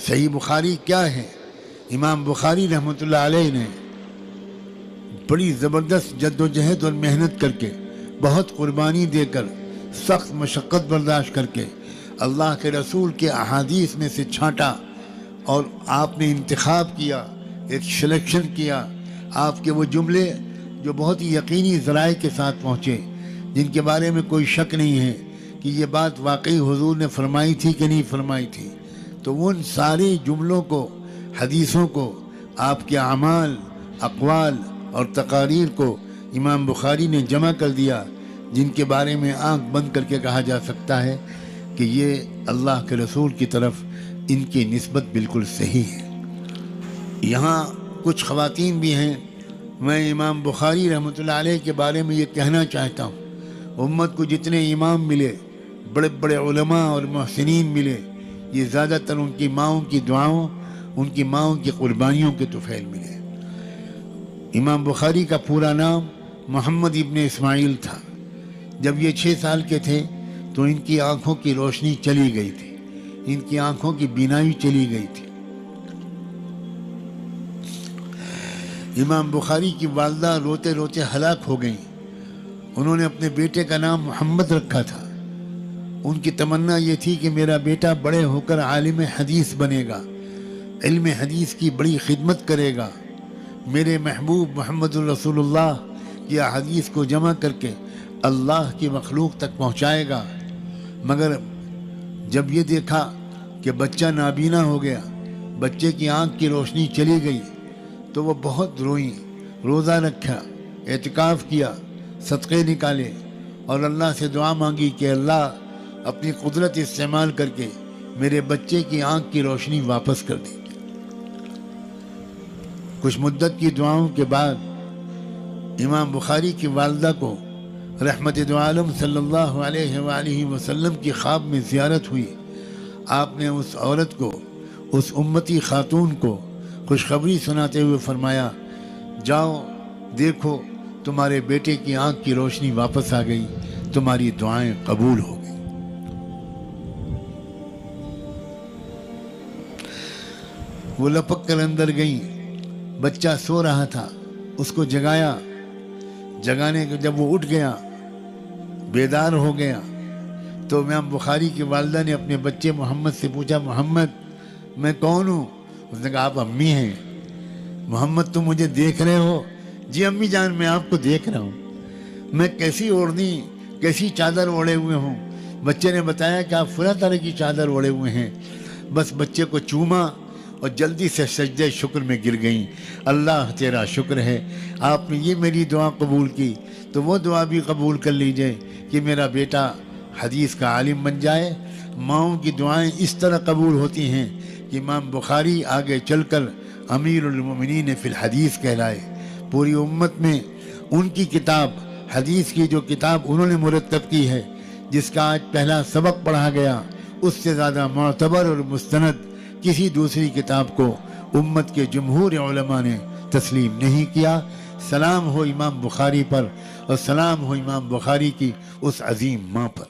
صحیح بخاری کیا ہے؟ امام بخاری رحمۃ اللہ علیہ نے بڑی زبردست جد و جہد اور محنت کر کے، بہت قربانی دے کر، سخت مشقت برداشت کر کے اللہ کے رسول کے احادیث میں سے چھانٹا، اور آپ نے انتخاب کیا، ایک سلیکشن کیا۔ آپ کے وہ جملے جو بہت ہی یقینی ذرائع کے ساتھ پہنچے، جن کے بارے میں کوئی شک نہیں ہے کہ یہ بات واقعی حضور نے فرمائی تھی کہ نہیں فرمائی تھی، تو ان سارے جملوں کو، حدیثوں کو، آپ کے اعمال، اقوال اور تقاریر کو امام بخاری نے جمع کر دیا، جن کے بارے میں آنکھ بند کر کے کہا جا سکتا ہے کہ یہ اللہ کے رسول کی طرف ان کی نسبت بالکل صحیح ہے۔ یہاں کچھ خواتین بھی ہیں، میں امام بخاری رحمۃ اللہ علیہ کے بارے میں یہ کہنا چاہتا ہوں، امت کو جتنے امام ملے، بڑے بڑے علماء اور محسنین ملے، یہ زیادہ تر ان کی ماؤں کی دعاؤں، ان کی ماؤں کی قربانیوں کے طفیل ملے۔ امام بخاری کا پورا نام محمد ابن اسماعیل تھا۔ جب یہ 6 سال کے تھے تو ان کی آنکھوں کی روشنی چلی گئی تھی، ان کی آنکھوں کی بینائی چلی گئی تھی۔ امام بخاری کی والدہ روتے روتے ہلاک ہو گئیں۔ انہوں نے اپنے بیٹے کا نام محمد رکھا تھا۔ ان کی تمنا یہ تھی کہ میرا بیٹا بڑے ہو کر عالم حدیث بنے گا، علم حدیث کی بڑی خدمت کرے گا، میرے محبوب محمد الرسول اللہ کی احادیث کو جمع کر کے اللہ کی مخلوق تک پہنچائے گا۔ مگر جب یہ دیکھا کہ بچہ نابینا ہو گیا، بچے کی آنکھ کی روشنی چلی گئی، تو وہ بہت روئیں، روزہ رکھا، اعتکاف کیا، صدقے نکالے اور اللہ سے دعا مانگی کہ اللہ اپنی قدرت استعمال کر کے میرے بچے کی آنکھ کی روشنی واپس کر دی۔ کچھ مدت کی دعاؤں کے بعد امام بخاری کی والدہ کو رحمت دو عالم صلی اللہ علیہ وآلہ وسلم کی خواب میں زیارت ہوئی۔ آپ نے اس عورت کو، اس امتی خاتون کو خوشخبری سناتے ہوئے فرمایا، جاؤ دیکھو تمہارے بیٹے کی آنکھ کی روشنی واپس آ گئی، تمہاری دعائیں قبول ہو گئی۔ وہ لپک کر اندر گئیں، بچہ سو رہا تھا، اس کو جگایا، جگانے کے جب وہ اٹھ گیا، بیدار ہو گیا، تو امام بخاری کی والدہ نے اپنے بچے محمد سے پوچھا، محمد میں کون ہوں؟ اس نے کہا آپ امی ہیں۔ محمد تم مجھے دیکھ رہے ہو؟ جی امی جان میں آپ کو دیکھ رہا ہوں۔ میں کیسی اوڑھنی، کیسی چادر اوڑھے ہوئے ہوں؟ بچے نے بتایا کہ آپ فلاں طرح کی چادر اوڑھے ہوئے ہیں۔ بس بچے کو چوما اور جلدی سے سجدے شکر میں گر گئیں۔ اللہ تیرا شکر ہے، آپ نے یہ میری دعا قبول کی، تو وہ دعا بھی قبول کر لیجئے کہ میرا بیٹا حدیث کا عالم بن جائے۔ ماؤں کی دعائیں اس طرح قبول ہوتی ہیں کہ امام بخاری آگے چل کر امیر المومنین فی الحدیث کہلائے۔ پوری امت میں ان کی کتاب، حدیث کی جو کتاب انہوں نے مرتب کی ہے، جس کا آج پہلا سبق پڑھا گیا، اس سے زیادہ معتبر اور مستند کسی دوسری کتاب کو امت کے جمہور علماء نے تسلیم نہیں کیا۔ سلام ہو امام بخاری پر، اور سلام ہو امام بخاری کی اس عظیم ماں پر۔